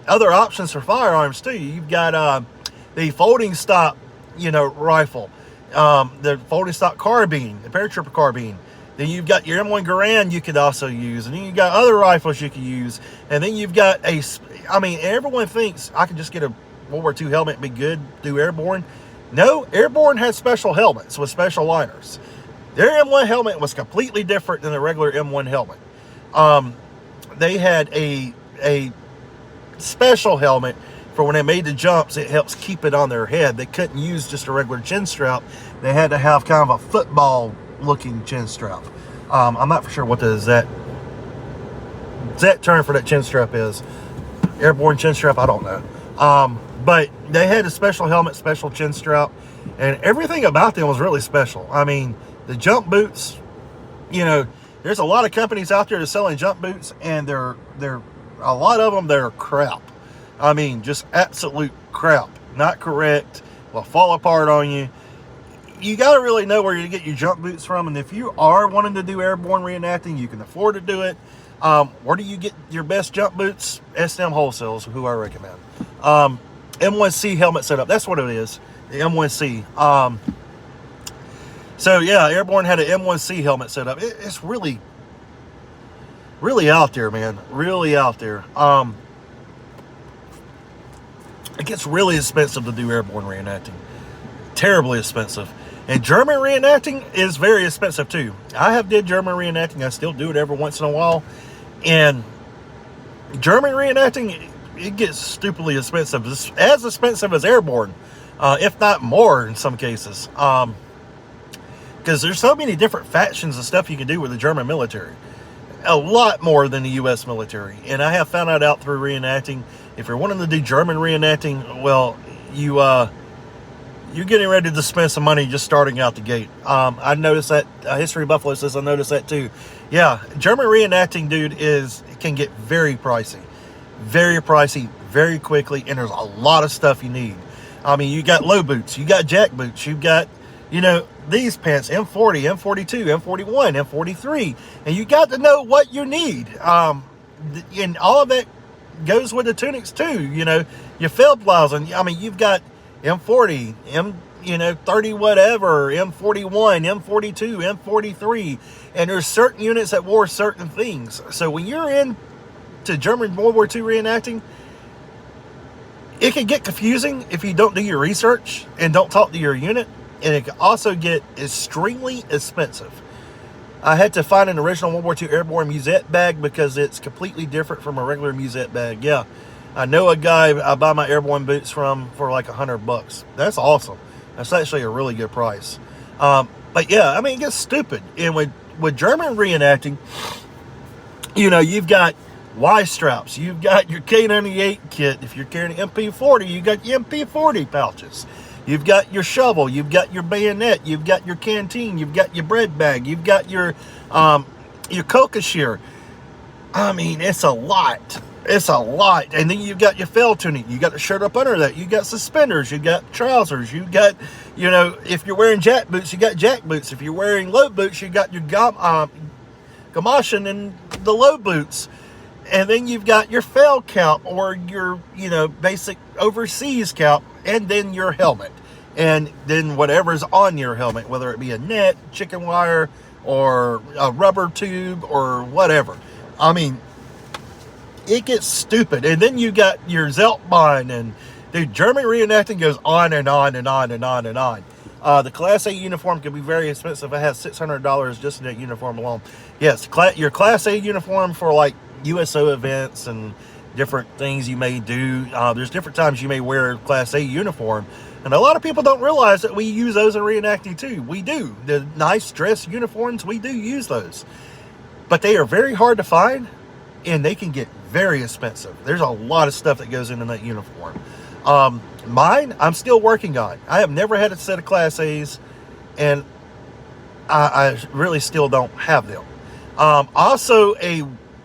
other options for firearms too. You've got the folding stock, rifle, the folding stock carbine, the paratrooper carbine. Then you've got your M1 Garand you could also use, and then you've got other rifles you can use. And then you've got everyone thinks I can just get a World War II helmet and be good, do airborne. No, airborne has special helmets with special liners. Their M1 helmet was completely different than the regular M1 helmet. They had a special helmet for when they made the jumps. It helps keep it on their head. They couldn't use just a regular chin strap. They had to have kind of a football looking chin strap. I'm not for sure what the exact term for that chin strap is. Airborne chin strap, I don't know. But they had a special helmet, special chin strap, and everything about them was really special. I mean, the jump boots, there's a lot of companies out there that are selling jump boots, and they're a lot of them, they're crap. I mean, just absolute crap. Not correct. Will fall apart on you. You got to really know where you get your jump boots from. And if you are wanting to do airborne reenacting, you can afford to do it. Where do you get your best jump boots? SM Wholesale is who I recommend. M1C helmet setup. That's what it is. The M1C. So yeah, Airborne had an M1C helmet setup. It's really, really out there, man. Really out there. It gets really expensive to do airborne reenacting. Terribly expensive. And German reenacting is very expensive too. I have did German reenacting. I still do it every once in a while. And German reenacting, it gets stupidly expensive. It's as expensive as airborne, if not more in some cases. Because there's so many different factions and stuff you can do with the German military. a lot more than the U.S. military. And I have found that out through reenacting. If you're wanting to do German reenacting, well, you're getting ready to spend some money just starting out the gate. I noticed that. History of Buffalo says I noticed that too. Yeah, German reenacting, dude, can get very pricey, very quickly, and there's a lot of stuff you need. I mean, you got low boots, you got jack boots, you got, these pants, M40, M42, M41, M43, and you got to know what you need. And all of that goes with the tunics too. Your Feldblaus, and I mean, you've got M40, 30 whatever, M41, M42, M43, and there's certain units that wore certain things. So when you're into German World War II reenacting, it can get confusing if you don't do your research and don't talk to your unit, and it can also get extremely expensive. I had to find an original World War II airborne musette bag because it's completely different from a regular musette bag. Yeah, I know a guy I buy my airborne boots from for like $100. That's awesome. That's actually a really good price. But yeah, I mean, it gets stupid. And with German reenacting, you've got Y straps, you've got your K98 kit. If you're carrying an MP40, you got your MP40 pouches. You've got your shovel, you've got your bayonet, you've got your canteen, you've got your bread bag, you've got your coca shear. I mean, it's a lot. It's a lot. And then you've got your fell tunic. You got the shirt up under that. You got suspenders. You got trousers. You got, if you're wearing jack boots, you got jack boots. If you're wearing low boots, you got your Gamaschen and the low boots. And then you've got your fell cap or your, basic overseas cap, and then your helmet. And then whatever's on your helmet, whether it be a net, chicken wire, or a rubber tube, or whatever. I mean, it gets stupid. And then you got your Zeltbahn, and dude, German reenacting goes on and on and on and on and on. The Class A uniform can be very expensive. It has $600 just in that uniform alone. Yes, your Class A uniform for like USO events and different things you may do. There's different times you may wear a Class A uniform. And a lot of people don't realize that we use those in reenacting too. We do. The nice dress uniforms, we do use those. But they are very hard to find, and they can get very expensive. There's a lot of stuff that goes into that uniform. Mine, I'm still working on. I have never had a set of Class A's, and I really still don't have them. Also,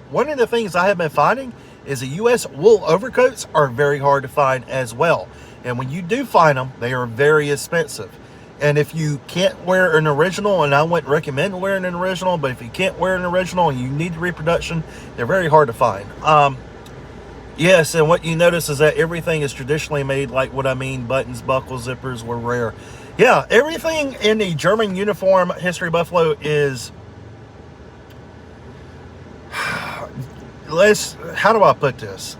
one of the things I have been finding is the U.S. wool overcoats are very hard to find as well. And when you do find them, they are very expensive. And if you can't wear an original, and I wouldn't recommend wearing an original, but if you can't wear an original and you need reproduction, they're very hard to find. Yes, and what you notice is that everything is traditionally made, like what I mean, buttons, buckles, zippers were rare. Yeah, everything in the German uniform History Buffalo is, how do I put this?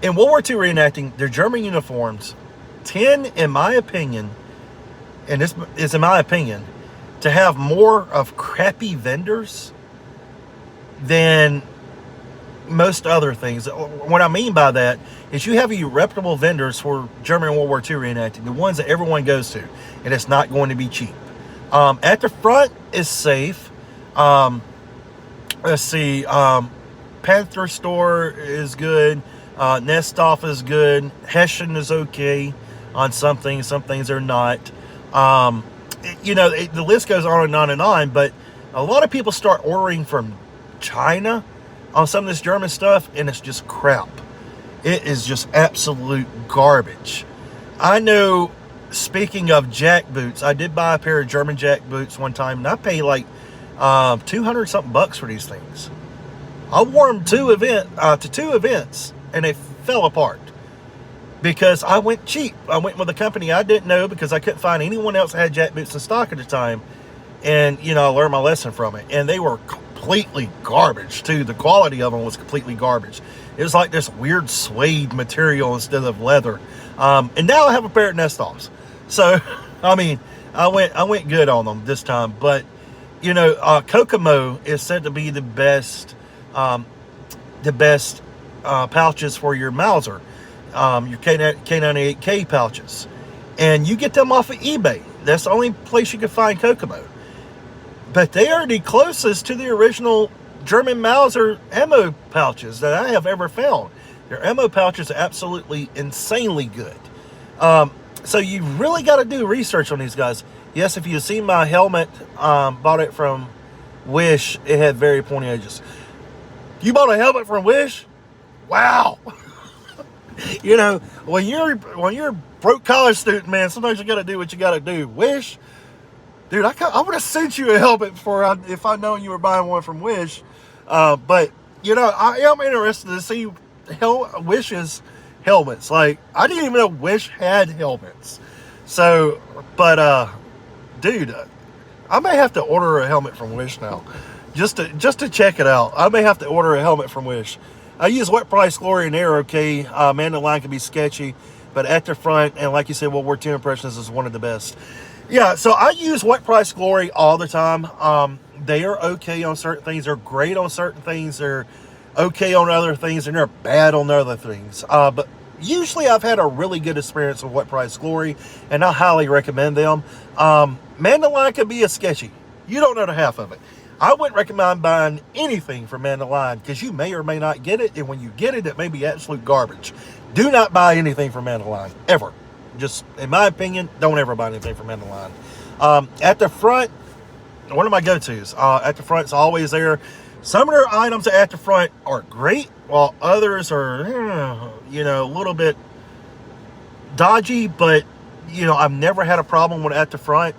In World War II reenacting, their German uniforms tend, in my opinion, and this is in my opinion, to have more of crappy vendors than most other things. What I mean by that is you have your reputable vendors for German World War II reenacting, the ones that everyone goes to, and it's not going to be cheap. At the front is safe. Let's see, Panther Store is good. Nestoff is good. Hessian is okay on some things are not. The list goes on and on and on, but a lot of people start ordering from China on some of this German stuff, and it's just crap. It is just absolute garbage. I know, speaking of jack boots, I did buy a pair of German jack boots one time, and I paid like 200 something bucks for these things. I wore them to two events, and they fell apart because I went cheap. I went with a company I didn't know because I couldn't find anyone else that had jack boots in stock at the time. And, I learned my lesson from it. And they were completely garbage, too. The quality of them was completely garbage. It was like this weird suede material instead of leather. And now I have a pair of Nestoffs. So, I mean, I went good on them this time. But, Kokomo is said to be the best pouches for your Mauser, your K98K pouches, and you get them off of eBay. That's the only place you can find Kokomo. But they are the closest to the original German Mauser ammo pouches that I have ever found. Their ammo pouches are absolutely insanely good. So you really got to do research on these guys. Yes, if you see my helmet, bought it from Wish, it had very pointy edges. You bought a helmet from Wish? Wow. You know, when you're a broke college student, man, sometimes you got to do what you got to do. Wish, dude, I would have sent you a helmet if I'd known you were buying one from Wish. But you know, I am interested to see Wish's helmets. Like, I didn't even know Wish had helmets. So, but dude, I may have to order a helmet from Wish now, just to check it out. I may have to order a helmet from Wish. I use Wet Price Glory and they're okay. Man, the line can be sketchy, but at the front, and like you said, World War II Impressions is one of the best. Yeah, so I use Wet Price Glory all the time. They are okay on certain things. They're great on certain things. They're okay on other things, and they're bad on other things. But usually I've had a really good experience with Wet Price Glory, and I highly recommend them. Man, the line can be a sketchy. You don't know the half of it. I wouldn't recommend buying anything from Man the Line because you may or may not get it, and when you get it, it may be absolute garbage. Do not buy anything from Man the Line, ever. Just, in my opinion, don't ever buy anything from Man the Line. At the front, one of my go-tos. At the front, it's always there. Some of their items at the front are great, while others are, you know, a little bit dodgy, but, you know, I've never had a problem with At the Front,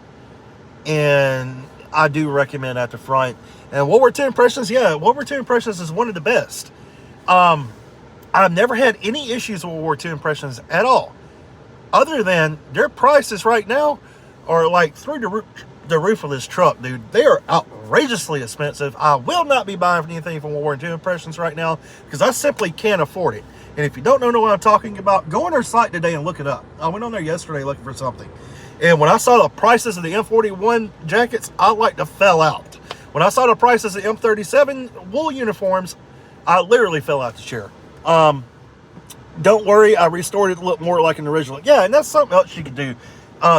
and I do recommend At the Front. And World War II Impressions, yeah, World War II Impressions is one of the best. I've never had any issues with World War II Impressions at all, other than their prices right now are like through the roof of this truck, dude. They are outrageously expensive. I will not be buying anything from World War II Impressions right now because I simply can't afford it. And if you don't know what I'm talking about, go on their site today and look it up. I went on there yesterday looking for something. And when I saw the prices of the M41 jackets, I like to fell out. When I saw the prices of M37 wool uniforms, I literally fell out the chair. Don't worry, I restored it to look more like an original. Yeah, and that's something else you can do.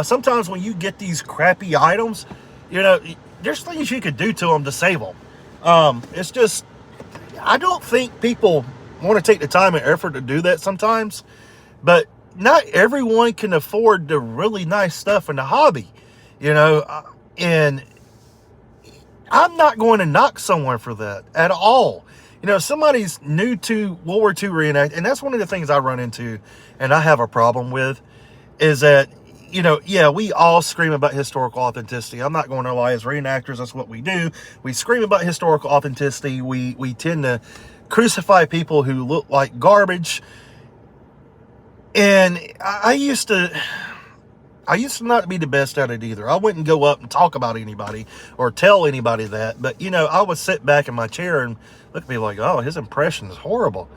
Sometimes when you get these crappy items, you know, there's things you could do to them to save them. It's just, I don't think people want to take the time and effort to do that sometimes, but not everyone can afford the really nice stuff in the hobby, you know, and I'm not going to knock someone for that at all. You know, somebody's new to World War II reenact, and that's one of the things I run into and I have a problem with, is that, you know, yeah, we all scream about historical authenticity. I'm not going to lie, as reenactors, that's what we do. We scream about historical authenticity. We tend to crucify people who look like garbage. And I used to not be the best at it either. I wouldn't go up and talk about anybody or tell anybody that. But, you know, I would sit back in my chair and look at me like, oh, his impression is horrible.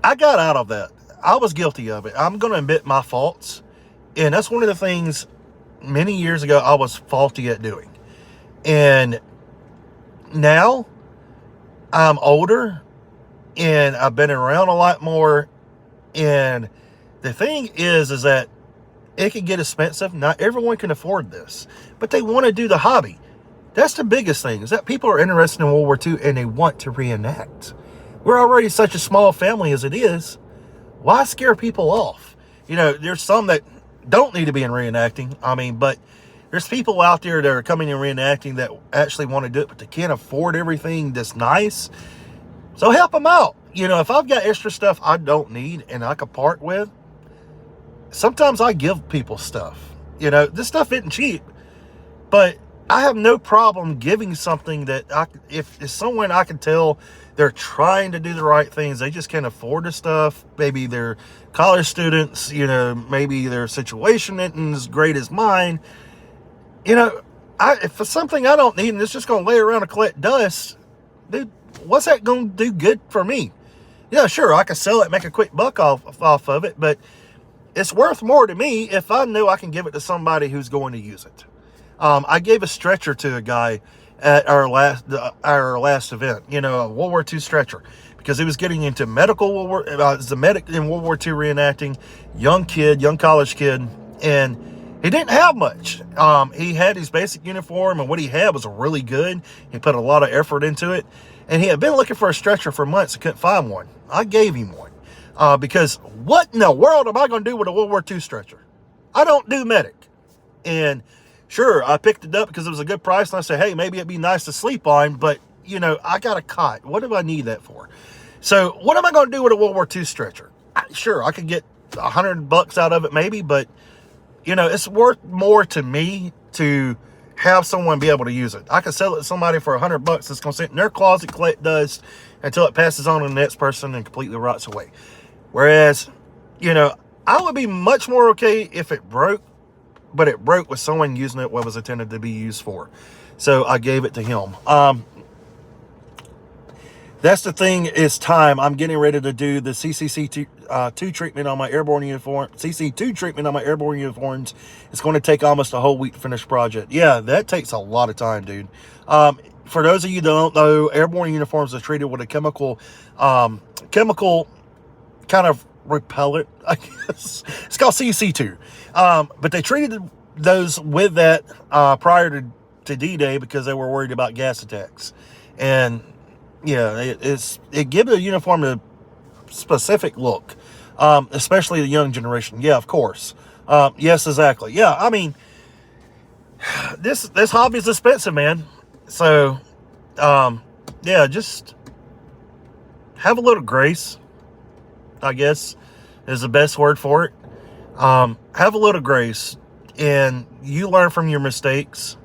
I got out of that. I was guilty of it. I'm going to admit my faults. And that's one of the things many years ago I was faulty at doing. And now I'm older and I've been around a lot more. And the thing is that it can get expensive. Not everyone can afford this, but they want to do the hobby. That's the biggest thing, is that people are interested in World War II and they want to reenact. We're already such a small family as it is. Why scare people off? You know, there's some that don't need to be in reenacting. I mean, but there's people out there that are coming in reenacting that actually want to do it, but they can't afford everything that's nice. So help them out. You know, if I've got extra stuff I don't need and I could part with, sometimes I give people stuff. You know, this stuff isn't cheap, but I have no problem giving something that if it's someone I can tell they're trying to do the right things, they just can't afford the stuff. Maybe they're college students, you know, maybe their situation isn't as great as mine. You know, if it's something I don't need and it's just going to lay around and collect dust, dude, what's that going to do good for me? Yeah, sure, I could sell it, make a quick buck off of it, but it's worth more to me if I know I can give it to somebody who's going to use it. I gave a stretcher to a guy at our last event, you know, a World War II stretcher, because he was getting into as a medic in World War II reenacting, young college kid, and He didn't have much. He had his basic uniform, and what he had was really good. He put a lot of effort into it, and he had been looking for a stretcher for months and couldn't find one. I gave him one because what in the world am I going to do with a World War II stretcher? I don't do medic. And sure, I picked it up because it was a good price, and I said, hey, maybe it'd be nice to sleep on, but, you know, I got a cot. What do I need that for? So what am I going to do with a World War II stretcher? Sure, I could get $100 out of it maybe, but you know, it's worth more to me to have someone be able to use it. I could sell it to somebody for $100 that's going to sit in their closet, collect dust until it passes on to the next person and completely rots away. Whereas, you know, I would be much more okay if it broke, but it broke with someone using it what was intended to be used for. So I gave it to him. That's the thing, is time. I'm getting ready to do the CCC2 treatment on my airborne uniform. CC2 treatment on my airborne uniforms. It's going to take almost a whole week to finish the project. Yeah, that takes a lot of time, dude. For those of you that don't know, airborne uniforms are treated with a chemical kind of repellent, I guess. It's called CC2. But they treated those with that prior to D-Day because they were worried about gas attacks. And yeah, it gives a uniform a specific look, especially the young generation. Yeah, of course. Yes, exactly. Yeah, I mean, this hobby is expensive, man. So, yeah, just have a little grace, I guess, is the best word for it. Have a little grace, and you learn from your mistakes,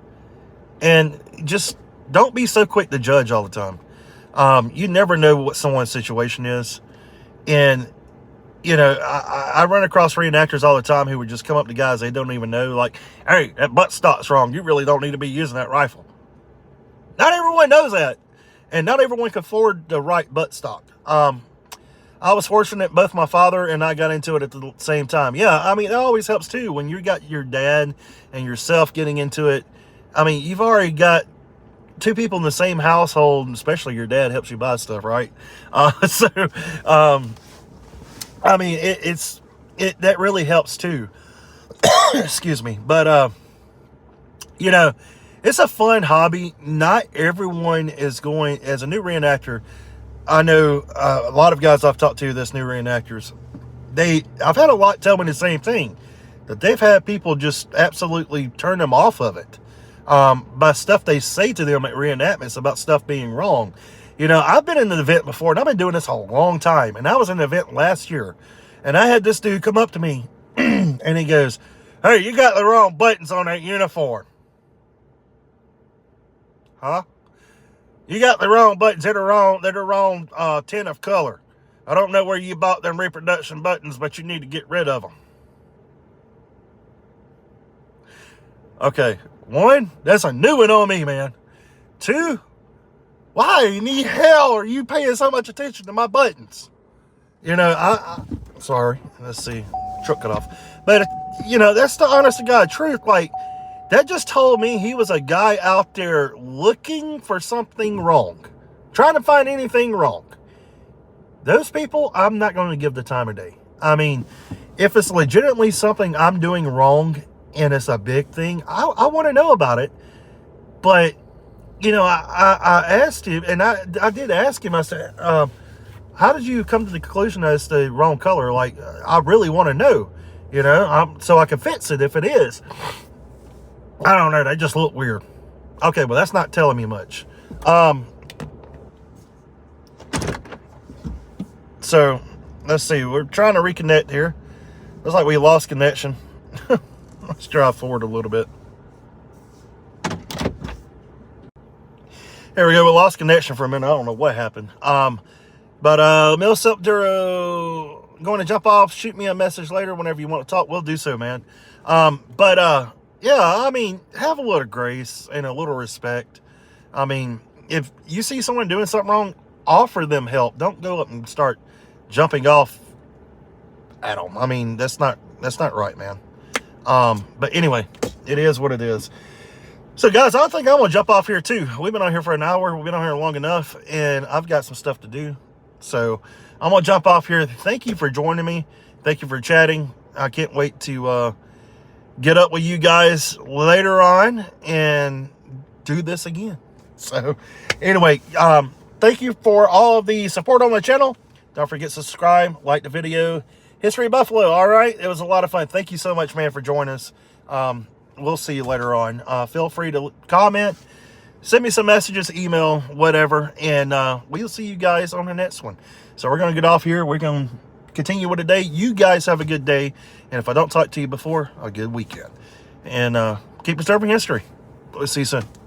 and just don't be so quick to judge all the time. You never know what someone's situation is. And, you know, I run across reenactors all the time who would just come up to guys they don't even know, like, hey, that butt stock's wrong. You really don't need to be using that rifle. Not everyone knows that. And not everyone can afford the right butt stock. I was fortunate both my father and I got into it at the same time. Yeah, I mean, it always helps too. When you got your dad and yourself getting into it, I mean, you've already got two people in the same household, and especially your dad helps you buy stuff, right? I mean, that really helps too. Excuse me. But, you know, it's a fun hobby. Not everyone is going, as a new reenactor, I know a lot of guys I've talked to that's new reenactors, I've had a lot tell me the same thing, that they've had people just absolutely turn them off of it. By stuff they say to them at reenactments about stuff being wrong. You know, I've been in an event before, and I've been doing this a long time, and I was in an event last year, and I had this dude come up to me, and he goes, hey, you got the wrong buttons on that uniform. Huh? You got the wrong buttons. They're the wrong tint of color. I don't know where you bought them reproduction buttons, but you need to get rid of them. Okay. One, that's a new one on me, man. Two, why in the hell are you paying so much attention to my buttons? You know, sorry, let's see, truck cut off. But, you know, that's the honest to God truth. Like, that just told me he was a guy out there looking for something wrong, trying to find anything wrong. Those people, I'm not going to give the time of day. I mean, if it's legitimately something I'm doing wrong, and it's a big thing, I want to know about it. But, you know, I asked him, and I did ask him, I said, how did you come to the conclusion that it's the wrong color? Like, I really want to know, you know, so I can fix it if it is. I don't know, they just look weird. Okay, well, that's not telling me much. So, let's see, we're trying to reconnect here. Looks like we lost connection. Let's drive forward a little bit. There we go. We lost connection for a minute. I don't know what happened. But Mil Septuro, going to jump off. Shoot me a message later whenever you want to talk. We'll do so, man. Yeah, I mean, have a little grace and a little respect. I mean, if you see someone doing something wrong, offer them help. Don't go up and start jumping off at them. I mean, that's not right, man. But anyway, it is what it is. So guys, I think I'm gonna jump off here too. We've been on here for an hour. We've been on here long enough, and I've got some stuff to do. So I'm gonna jump off here. Thank you for joining me. Thank you for chatting. I can't wait to get up with you guys later on and do this again. So anyway, thank you for all of the support on my channel. Don't forget to subscribe, like the video. History of Buffalo, all right? It was a lot of fun. Thank you so much, man, for joining us. We'll see you later on. Feel free to comment, send me some messages, email, whatever, and we'll see you guys on the next one. So we're going to get off here. We're going to continue with the day. You guys have a good day, and if I don't talk to you before, a good weekend. And keep preserving history. We'll see you soon.